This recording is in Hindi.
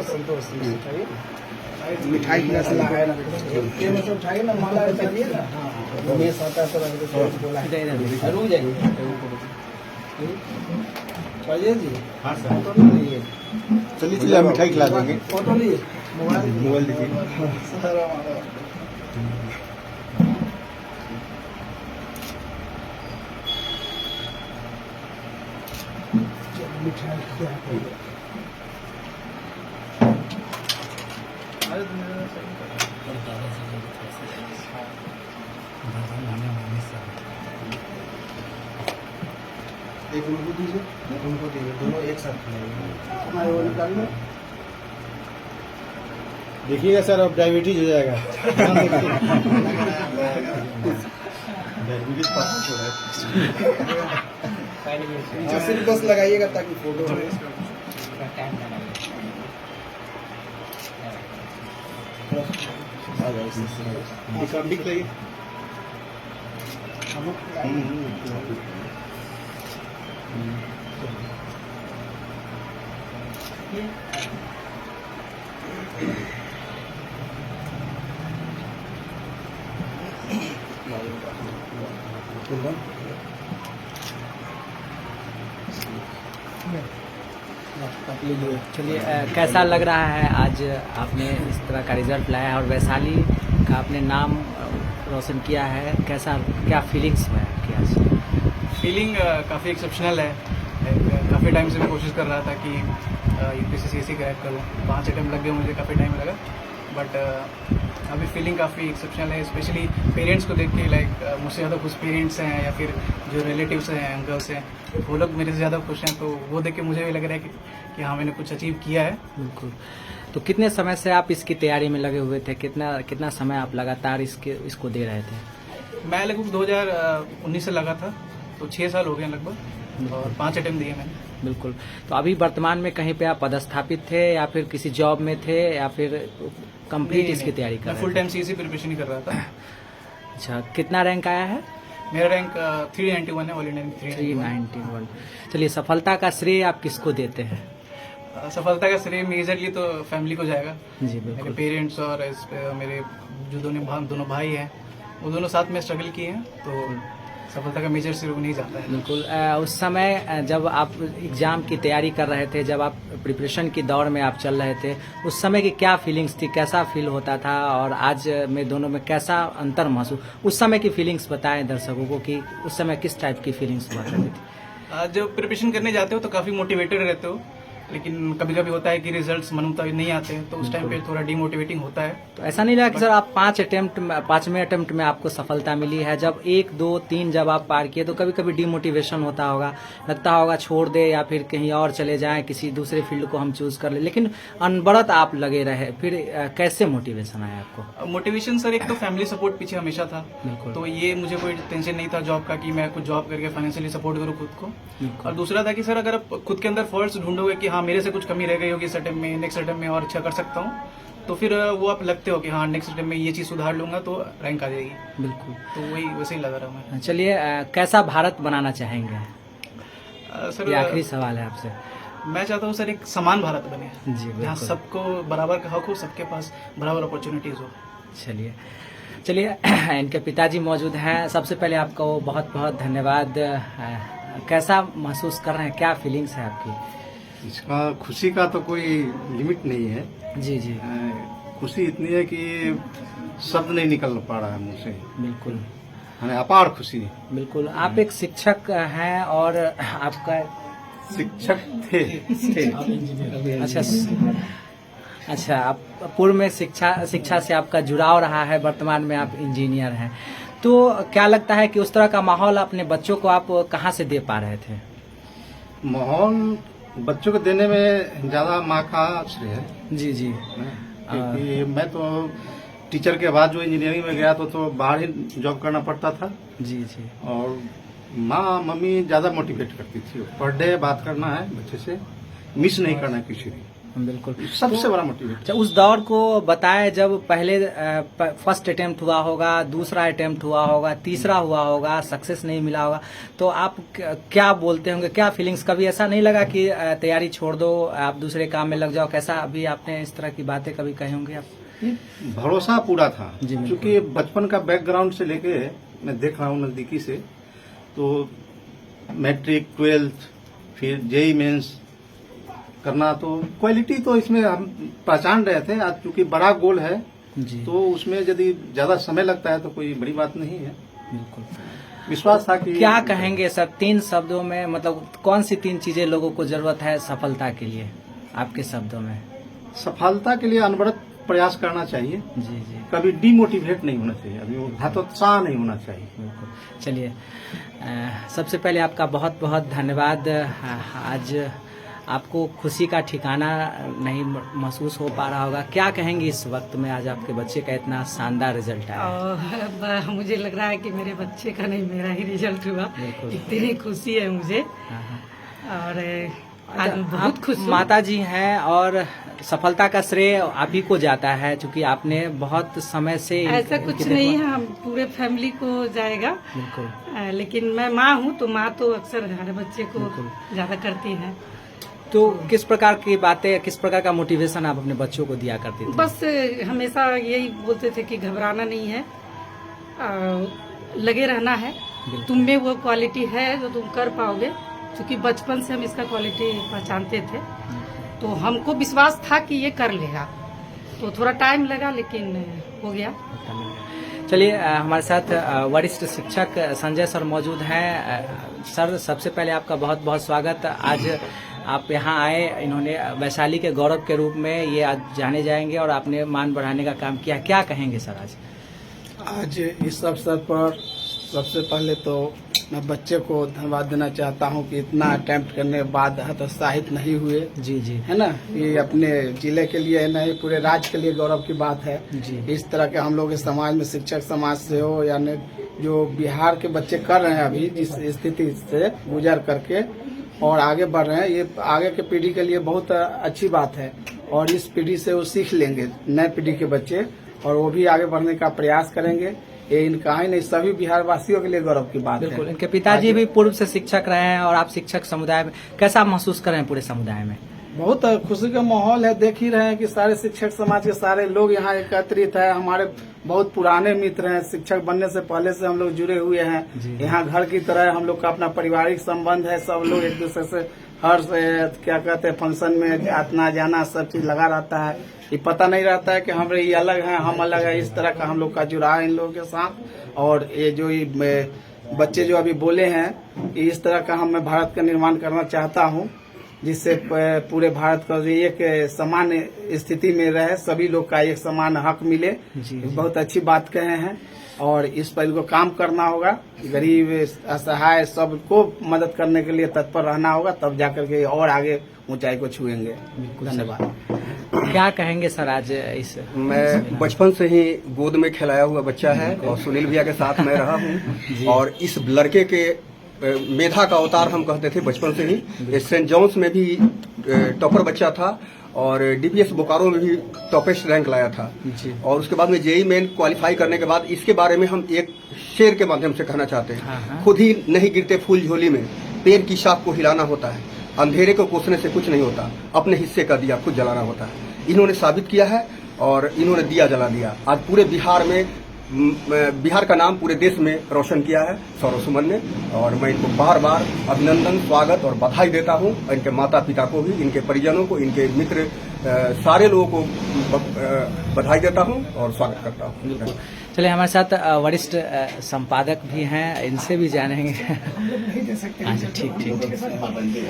संतोष मिठाई की असला है ना, ये मतलब उठाइए ना, माला चाहिए ना, रमेश आता है तो बोला है रुक जाइए चाहिए जी। हाँ सर, फोटो नहीं लिए, चलिए चलिए मिठाई खिला देंगे। फोटो लिए, मोबाइल दीजिए। मिठाई एक उनको दीजिए, उनको दीजिए, दोनों एक साथ हमारे वो निकालिए। देखिएगा सर, अब डायबिटीज हो जाएगा। डायबिटीज पास हो रहा है। सिर्फ बस लगाइएगा ताकि फोटो दिख रही। चलिए, कैसा लग रहा है आज आपने इस तरह का रिजल्ट लाया और वैशाली का आपने नाम रोशन किया है, कैसा क्या फीलिंग्स हुआ है आपकी आज? फीलिंग काफ़ी एक्सेप्शनल है। काफ़ी टाइम से मैं कोशिश कर रहा था कि यूपीसीसी क्रैक करूँ। 5 अटेम्प्ट लग गए, मुझे काफ़ी टाइम लगा, बट अभी फीलिंग काफ़ी एक्सेप्शनल है। स्पेशली पेरेंट्स को देख के, लाइक मुझसे ज़्यादा खुश पेरेंट्स हैं या फिर जो रिलेटिव्स हैं, अंकल्स हैं, वो लोग मेरे से ज़्यादा खुश हैं, तो वो देख के मुझे भी लग रहा है कि हाँ, मैंने कुछ अचीव किया है। बिल्कुल। तो कितने समय से आप इसकी तैयारी में लगे हुए थे? कितना समय आप लगातार इसको दे रहे थे? मैं लगभग 2019 से लगा था, तो 6 साल हो गए लगभग, और 5 अटेम्प्ट दिए मैंने। बिल्कुल। तो अभी वर्तमान में कहीं पे आप पदस्थापित थे या फिर किसी जॉब में थे या फिर कंप्लीट इसकी तैयारी कर रहे थे? मैं फुल टाइम सीएससी प्रिपरेशन ही कर रहा था। अच्छा, कितना रैंक आया है? मेरा रैंक 391 है, ऑल इंडिया में 391। चलिए, सफलता का श्रेय आप किसको देते हैं? सफलता का श्रेय मेजरली तो फैमिली को जाएगा। जी बिल्कुल। मेरे पेरेंट्स और मेरे जो दोनों भाई हैं, वो दोनों साथ में स्ट्रगल किए हैं, तो सफलता का मेजर श्रेय नहीं जाता है। बिल्कुल। उस समय जब आप एग्जाम की तैयारी कर रहे थे, जब आप प्रिपरेशन की दौर में आप चल रहे थे, उस समय की क्या फीलिंग्स थी, कैसा फील होता था, और आज में दोनों में कैसा अंतर महसूस? उस समय की फीलिंग्स बताएं दर्शकों को कि उस समय किस टाइप की फीलिंग्स हुआ करती थी। जब प्रिपरेशन करने जाते हो तो काफी मोटिवेटेड रहते हो, लेकिन कभी कभी होता है कि रिजल्ट्स मन मुताबिक नहीं आते हैं, तो उस टाइम पे थोड़ा डिमोटिवेटिंग होता है। तो ऐसा नहीं लगा कि सर आप 5वें अटेम्प्ट में आपको सफलता मिली है? जब 1, 2, 3 जब आप पार किए तो कभी कभी डिमोटिवेशन होता होगा, लगता होगा छोड़ दे या फिर कहीं और चले जाएं, किसी दूसरे फील्ड को हम चूज कर ले, लेकिन अनवरत आप लगे रहे, फिर कैसे मोटिवेशन आया आपको? मोटिवेशन सर, एक तो फैमिली सपोर्ट पीछे हमेशा था, तो ये मुझे कोई टेंशन नहीं था जॉब का कि मैं कुछ जॉब करके फाइनेंशियली सपोर्ट करूँ खुद को। और दूसरा था कि सर, अगर आप खुद के अंदर फॉल्ट्स ढूंढोगे कि हाँ, मेरे से कुछ कमी रह गई होगी इस अटेम्प्ट में, नेक्स्ट अटेम्प्ट में और अच्छा कर सकता हूँ, तो फिर वो आप लगते हो कि हाँ, नेक्स्ट अटेम्प्ट में ये चीज सुधार लूंगा तो रैंक आ जाएगी। बिल्कुल। तो वही वैसे ही लगा रहा मैं। चलिए, कैसा भारत बनाना चाहेंगे? सर, ये आखिरी सवाल है आपसे। मैं चाहता हूँ सर, एक समान भारत बने, जी, जहाँ सबको बराबर का हक हो, सबके पास बराबर अपॉर्चुनिटीज हो। चलिए, इनके पिताजी मौजूद हैं। सबसे पहले आपको बहुत बहुत धन्यवाद। कैसा महसूस कर रहे हैं, क्या फीलिंग्स है आपकी? इसका खुशी का तो कोई लिमिट नहीं है। जी जी। खुशी इतनी है कि शब्द नहीं निकल पा रहा है मुझ से। बिल्कुल, हमें अपार खुशी है। बिल्कुल। आप एक शिक्षक हैं और आपका शिक्षक थे। अच्छा, आप पूर्व में शिक्षा से आपका जुड़ाव रहा है, वर्तमान में आप इंजीनियर हैं, तो क्या लगता है कि उस तरह का माहौल अपने बच्चों को आप कहाँ से दे पा रहे थे? माहौल बच्चों को देने में ज्यादा माँ का श्रेय है। जी जी। क्योंकि मैं तो टीचर के बाद जो इंजीनियरिंग में गया तो बाहर ही जॉब करना पड़ता था। जी जी। और माँ मम्मी ज्यादा मोटिवेट करती थी, पर डे बात करना है बच्चे से, मिस नहीं करना किसी भी। बिल्कुल। सबसे बड़ा मोटिवेट। अच्छा, उस दौर को बताएं जब पहले फर्स्ट अटेम्प्ट हुआ होगा, दूसरा अटेम्प्ट हुआ होगा, तीसरा हुआ होगा, सक्सेस नहीं मिला होगा, तो आप क्या बोलते होंगे, क्या फीलिंग्स? कभी ऐसा नहीं लगा कि तैयारी छोड़ दो, आप दूसरे काम में लग जाओ? कैसा अभी आपने इस तरह की बातें कभी कही होंगी आप? भरोसा पूरा था, जी, क्योंकि बचपन का बैकग्राउंड से लेके मैं देख रहा हूँ नजदीकी से, तो मैट्रिक, 12th, फिर जेई मेंस करना, तो क्वालिटी तो इसमें हम पहचान रहे थे। आज चूंकि बड़ा गोल है जी, तो उसमें यदि ज्यादा समय लगता है तो कोई बड़ी बात नहीं है। बिल्कुल। विश्वास था कि क्या कहेंगे सर 3 शब्दों में, मतलब कौन सी 3 चीजें लोगों को जरूरत है सफलता के लिए, आपके शब्दों में? सफलता के लिए अनवरत प्रयास करना चाहिए, जी जी, कभी डिमोटिवेट नहीं होना चाहिए, अभी वो हतोत्साह नहीं होना चाहिए। बिल्कुल। चलिए, सबसे पहले आपका बहुत बहुत धन्यवाद। आज आपको खुशी का ठिकाना नहीं महसूस हो पा रहा होगा, क्या कहेंगे इस वक्त में आज आपके बच्चे का इतना शानदार रिजल्ट आया? और मुझे लग रहा है कि मेरे बच्चे का नहीं, मेरा ही रिजल्ट हुआ। बिल्कुल। इतनी खुशी है मुझे, हाँ, हाँ। और आज मैं बहुत खुश हूँ। माता जी हैं और सफलता का श्रेय आप ही को जाता है, क्योंकि आपने बहुत समय से ऐसा कुछ नहीं है, हम पूरे फैमिली को जाएगा। बिल्कुल। लेकिन मैं माँ हूँ, तो माँ तो अक्सर हर बच्चे को बिल्कुल। ज्यादा करती है। तो किस प्रकार की बातें, किस प्रकार का मोटिवेशन आप अपने बच्चों को दिया करती थी? बस हमेशा यही बोलते थे कि घबराना नहीं है, लगे रहना है, तुम में वो क्वालिटी है जो तुम कर पाओगे। क्योंकि बचपन से हम इसका क्वालिटी पहचानते थे, तो हमको विश्वास था कि ये कर लेगा। तो थोड़ा टाइम लगा, लेकिन हो गया। चलिए, हमारे साथ वरिष्ठ शिक्षक संजय सर मौजूद हैं। सर, सबसे पहले आपका बहुत बहुत स्वागत। आज आप यहाँ आए, इन्होंने वैशाली के गौरव के रूप में ये आज जाने जाएंगे और आपने मान बढ़ाने का काम किया, क्या कहेंगे सर आज? आज इस अवसर पर सबसे पहले तो मैं बच्चे को धन्यवाद देना चाहता हूं कि इतना अटेम्प्ट करने के बाद हतोत्साहित नहीं हुए। जी जी, है ना, ये अपने जिले के लिए है, नहीं पूरे राज्य के लिए गौरव की बात है। जी। इस तरह के हम लोग इस समाज में, शिक्षक समाज से हो या जो बिहार के बच्चे कर रहे हैं अभी जिस स्थिति से गुजर करके और आगे बढ़ रहे हैं, ये आगे के पीढ़ी के लिए बहुत अच्छी बात है। और इस पीढ़ी से वो सीख लेंगे, नए पीढ़ी के बच्चे, और वो भी आगे बढ़ने का प्रयास करेंगे। ये इनका ही नहीं, सभी बिहार वासियों के लिए गौरव की बात है। बिल्कुल। इनके पिताजी भी पूर्व से शिक्षक रहे हैं और आप शिक्षक समुदाय में कैसा महसूस कर रहे हैं? पूरे समुदाय में बहुत खुशी का माहौल है। देख ही रहे हैं कि सारे शिक्षक समाज के सारे लोग यहाँ एकत्रित है। हमारे बहुत पुराने मित्र हैं, शिक्षक बनने से पहले से हम लोग जुड़े हुए हैं। यहाँ घर की तरह हम लोग का अपना पारिवारिक संबंध है। सब लोग एक दूसरे से हर क्या कहते हैं फंक्शन में आना जाना सब चीज लगा रहता है। ये पता नहीं रहता है कि हमारे ये अलग है, हम अलग है। इस तरह का हम लोग का जुड़ाव है इन लोगों के साथ। और ये जो बच्चे जो अभी बोले हैं, इस तरह का मैं भारत का निर्माण करना चाहता हूँ, जिससे पूरे भारत का एक समान स्थिति में रहे, सभी लोग का एक समान हक मिले। बहुत अच्छी बात कहे हैं और इस पर इनको काम करना होगा। गरीब, असहाय सबको मदद करने के लिए तत्पर रहना होगा, तब जाकर के और आगे ऊंचाई को छुएंगे। धन्यवाद। क्या कहेंगे सर आज इस? मैं बचपन से ही गोद में खिलाया हुआ बच्चा है और सुनील भैया के साथ मैं रहा हूँ और इस लड़के के मेधा का अवतार हम कहते थे बचपन से ही। सेंट जॉन्स में भी टॉपर बच्चा था और डीपीएस बोकारो में भी टॉपेस्ट रैंक लाया था। और उसके बाद में जेई मेन क्वालिफाई करने के बाद इसके बारे में हम एक शेर के माध्यम से कहना चाहते हैं। खुद ही नहीं गिरते फूल झोली में, पेड़ की शाख को हिलाना होता है। अंधेरे को कोसने से कुछ नहीं होता, अपने हिस्से का दिया खुद जलाना होता है। इन्होंने साबित किया है और इन्होंने दिया जला दिया। आज पूरे बिहार में, बिहार का नाम पूरे देश में रोशन किया है सौरभ सुमन ने। और मैं इनको बार बार अभिनंदन, स्वागत और बधाई देता हूं। इनके माता पिता को भी, इनके परिजनों को, इनके मित्र, सारे लोगों को बधाई देता हूं और स्वागत करता हूं। चलिए, हमारे साथ वरिष्ठ संपादक भी हैं, इनसे भी जानेंगे। अच्छा, ठीक ठीक ठीक।